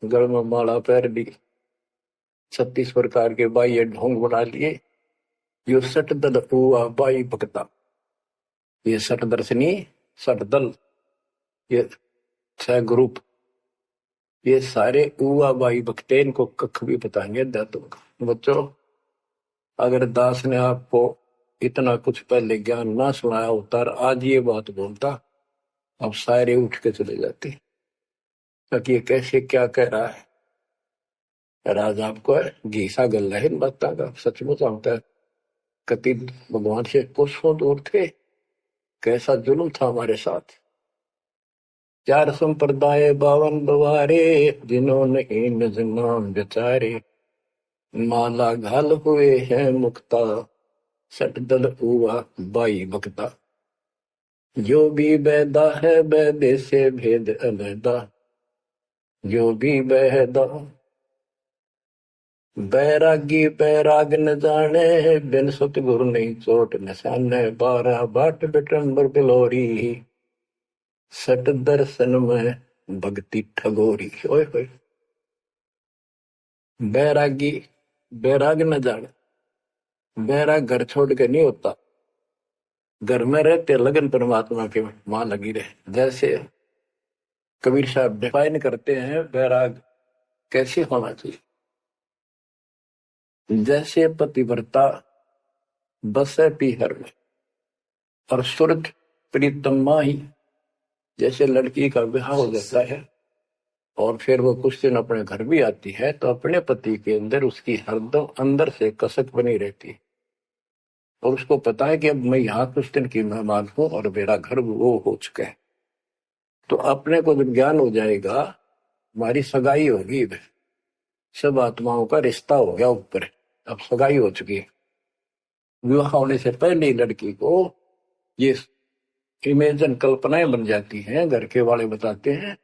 [SPEAKER 1] गल में माला पैर ली, 36 प्रकार के बाह्य ढोंग बना लिए। यो 60 दल हुआ बाई भक्ता, ये 60 दर्शनी 60 दल, ये 6 ग्रुप, ये सारे उआ बाई भक्ते, इनको कख भी बताएंगे दातों का। बच्चों, अगर दास ने आपको इतना कुछ पहले ज्ञान ना सुनाया होता और आज ये बात बोलता, अब सारे उठ के चले जाते ताकि ये कैसे क्या कह रहा है। राज आपको घीसा गल है इन बातों का, सचमुच होता है। कति भगवान से कोसों दूर थे, कैसा जुल्म था हमारे साथ। 4 संप्रदाय 52 द्वारे, जिन्होंने निज नाम विचारे। माला घाल हुए हैं मुक्ता, 60 दल हुआ बाई भक्ता। जो भी बैदा है बैदे से भेद अलैदा, जो भी बैदा। बैरागी बैराग न जाने, बिन सतगुरु नहीं चोट निशाने। 12 बाट बिटंबर बिलोरी, 60 दर्शन में भक्ति ठगोरी। ओए होए, बैरागी बैराग न जाने, बैराग घर छोड़ के नहीं होता, घर में रहते लगन परमात्मा के मां लगी रहे। जैसे कबीर साहब डिफाइन करते हैं बैराग कैसे होना चाहिए। जैसे पतिव्रता बसे पीहर में और सुरत प्रीतम ही, जैसे लड़की का विवाह हो जाता है और फिर वो कुछ दिन अपने घर भी आती है, तो अपने पति के अंदर उसकी हरदम अंदर से कसक बनी रहती है, और उसको पता है कि अब मैं यहाँ कुछ दिन की मेहमान हूं और मेरा घर वो हो चुका है। तो अपने को जब ज्ञान हो जाएगा, हमारी सगाई होगी, सब आत्माओं का रिश्ता हो गया ऊपर, अब सगाई हो चुकी है। विवाह होने से पहले ही लड़की को ये इमेजन कल्पनाएं बन जाती हैं, घर के वाले बताते हैं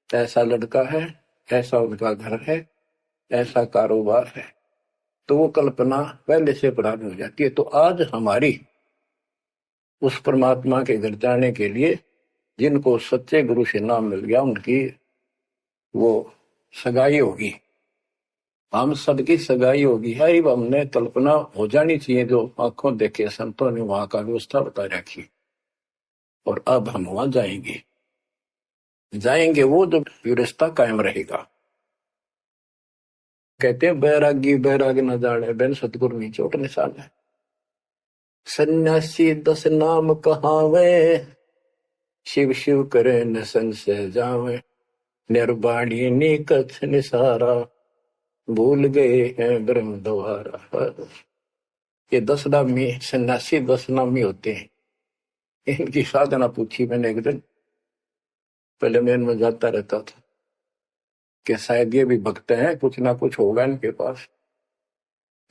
[SPEAKER 1] ऐसा लड़का है, ऐसा उनका घर है, ऐसा कारोबार है, तो वो कल्पना पहले से पुरानी हो जाती है। तो आज हमारी उस परमात्मा के घर जाने के लिए जिनको सच्चे गुरु से नाम मिल गया, उनकी वो सगाई होगी, हम सबकी सगाई होगी है। हमने कल्पना हो जानी चाहिए, जो आंखों देखे संतों ने वहां का व्यवस्था बता रखी, और अब हम वहां जाएंगे वो जो रिश्ता कायम रहेगा। कहते हैं बैरागी बैराग न जाने, बिन सतगुरु नहीं चोट निशान है। सन्यासी 10 नाम कहावे, शिव शिव करे न संशय जावे। निर्वाणी नी कछ निसारा, भूल गए हैं ब्रह्म द्वारा। ये 10 नामी सन्यासी 10 नामी होते हैं। इनकी साधना पूछी मैंने एक दिन, पहले मैं इनमें जाता रहता था कि शायद ये भी भक्त हैं, कुछ ना कुछ होगा इनके पास।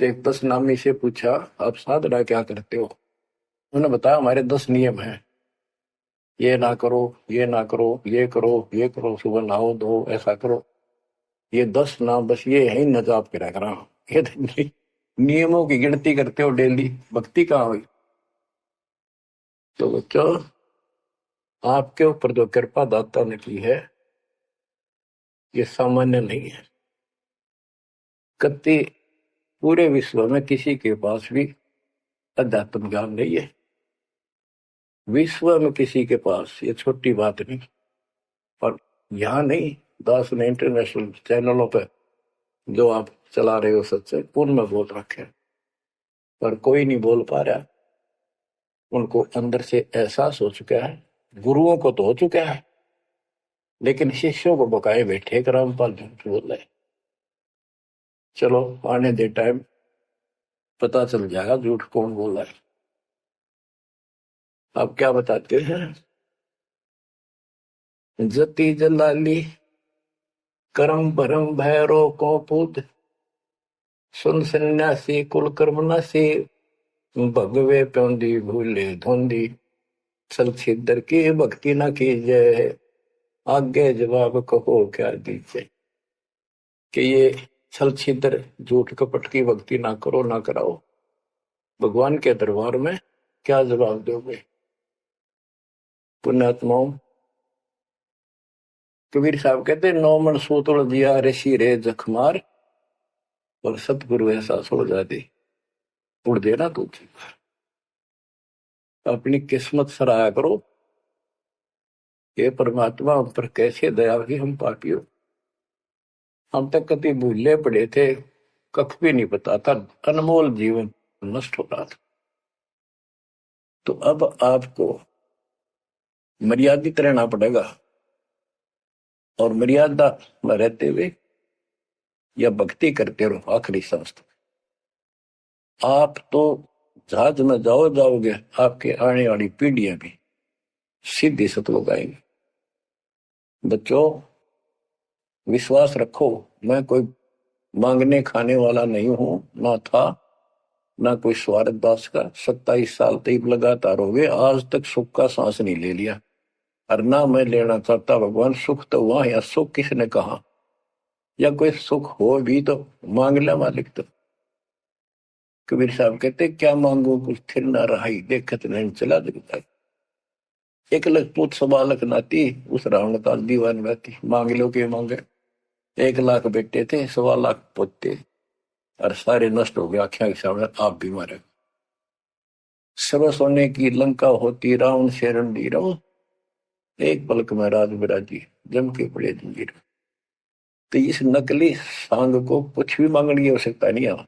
[SPEAKER 1] तो एक 10 नामी से पूछा, आप साधना क्या करते हो? उन्होंने बताया हमारे 10 नियम हैं, ये ना करो, ये ना करो, ये करो, ये करो, सुबह नहाओ धो, ऐसा करो। ये 10 नाम बस ये है न जाप के रख रहा हूं। ये नियमों की गिनती करते हो डेली, भक्ति कहाँ हुई? तो बच्चों, आपके ऊपर जो कृपा दाता ने की है ये सामान्य नहीं है। कति पूरे विश्व में किसी के पास भी अध्यात्म ज्ञान नहीं है, विश्व में किसी के पास, ये छोटी बात नहीं। और यहाँ नहीं, दास ने इंटरनेशनल चैनलों पर जो आप चला रहे हो सत्संग, उनमें बोल रखे, पर कोई नहीं बोल पा रहा। उनको अंदर से एहसास हो चुका है, गुरुओं को तो हो चुका है, लेकिन शिष्यों को बकाए बैठे रामपाल झूठ बोल रहे। चलो आने दे टाइम, पता चल जाएगा झूठ कौन बोल रहा है। आप क्या बताते हैं? जति जलाली करम भरम भैरो को पूत, सुन सन्यासी कुल कर्म नासी, भगवे प्योंदी भूले धोंदी, सल छिदर की भक्ति न कीजिए, आगे जवाब कहो क्या दीजिए। कि ये छल छिद्र झूठ कपट की भक्ति ना करो ना कराओ, भगवान के दरबार में क्या जवाब दोगे? पुण्यात्माओं, कबीर साहब कहते 9 मन सूतुल दिया ऋषि रे जखमार, और सतगुरु ऐसा सो जा दे उड़ देना तू। अपनी किस्मत सराहा करो, ये परमात्मा हम पर कैसे दया की, हम पापी हो। हम तक कभी भूले पड़े थे, कख भी नहीं पता था, अनमोल जीवन नष्ट हो रहा था। तो अब आपको मर्यादित रहना पड़ेगा, और मर्यादा में रहते हुए या भक्ति करते रहो आखिरी सांस तक। आप तो जहाज में जाओगे, आपके आने वाली पीढ़ियां भी सीधी सतलोक आएंगी। बच्चों, विश्वास रखो, मैं कोई मांगने खाने वाला नहीं हूं, ना था ना कोई स्वार्थ दास का। 27 साल तक लगातार हो गए, आज तक सुख का सांस नहीं ले लिया, और ना मैं लेना चाहता। भगवान सुख तो हुआ, या सुख किसने कहा? या कोई सुख हो भी तो मांग ले मालिक। तो कबीर साहब कहते क्या मांगो कुछ थिर ना रहाई, देखत नहीं चला दिखता। 1 लाख पूत 1.25 लाख नाती, उस रावण का दीवान बहती। मांग लो के मांगे, 1 लाख बेटे थे, 1.25 लाख पोते, और सारे नष्ट हो गए आख्या के सामने। आप भी मारे। सर्व सोने की लंका होती, रावण से रणधीर, एक पलक में राज बिराजी, जम के पड़े जंजीर। तो इस नकली सांग को कुछ भी मांगने की आवश्यकता नहीं है।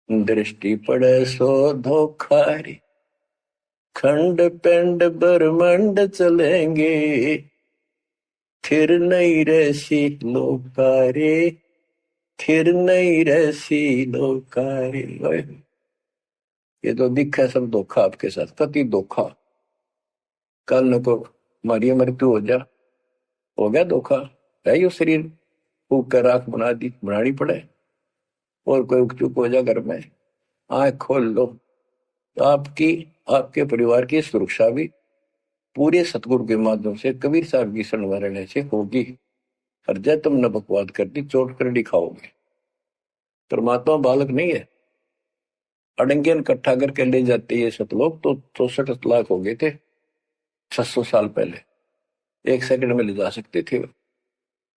[SPEAKER 1] दृष्टि पड़े सो धोखारी, खंड पिंड ब्रह्मंड चलेंगे, फिर नहीं रसी लोकारे, फिर नहीं रसी लोकारे। ये तो दिखा सब धोखा आपके साथ, कति धोखा। कल न को मारी मृत्यु हो गया धोखा है। यो शरीर फूक कर राख बनानी पड़े, और कोई उकचुक हो जा घर में, आंख खोल लो, तो आपकी आपके परिवार की सुरक्षा भी पूरे सतगुरु के माध्यम से, कबीर साहब की शरण में रहने से होगी। और जब तुमने बकवाद कर दी, चोट कर दिखाओगे। परमात्मा बालक नहीं है। अड़ंगियन इकट्ठा करके ले जाते ये सतलोक, तो 64 लाख हो गए थे 600 साल पहले, 1 सेकंड में ले जा सकते थे।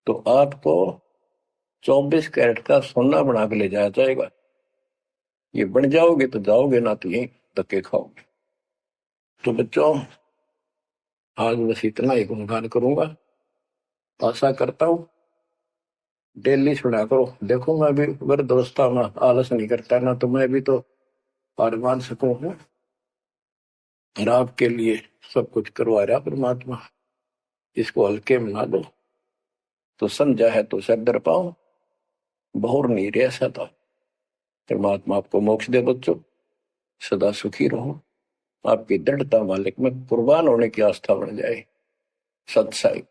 [SPEAKER 1] तो आपको 24 कैरेट का सोना बना के ले जाया जाएगा। ये बन जाओगे तो जाओगे, ना तो यही धक्के खाओगे। तो बच्चों, आज बस इतना ही गुणगान करूंगा। आशा करता हूं डेली सुना करो। देखो मैं भी वृद्धावस्था में आलस नहीं करता ना, तो मैं भी तो हार मान सकूं। और आपके लिए सब कुछ करवा रहा परमात्मा, इसको हल्के में ना दो। तो समझा है तो सर दर पाओ, बहुर नहीं रह सकता। परमात्मा आपको मोक्ष दे बच्चों, सदा सुखी रहो। आपकी दृढ़ता मालिक में कुर्बान होने की आस्था बन जाए। सत्साई।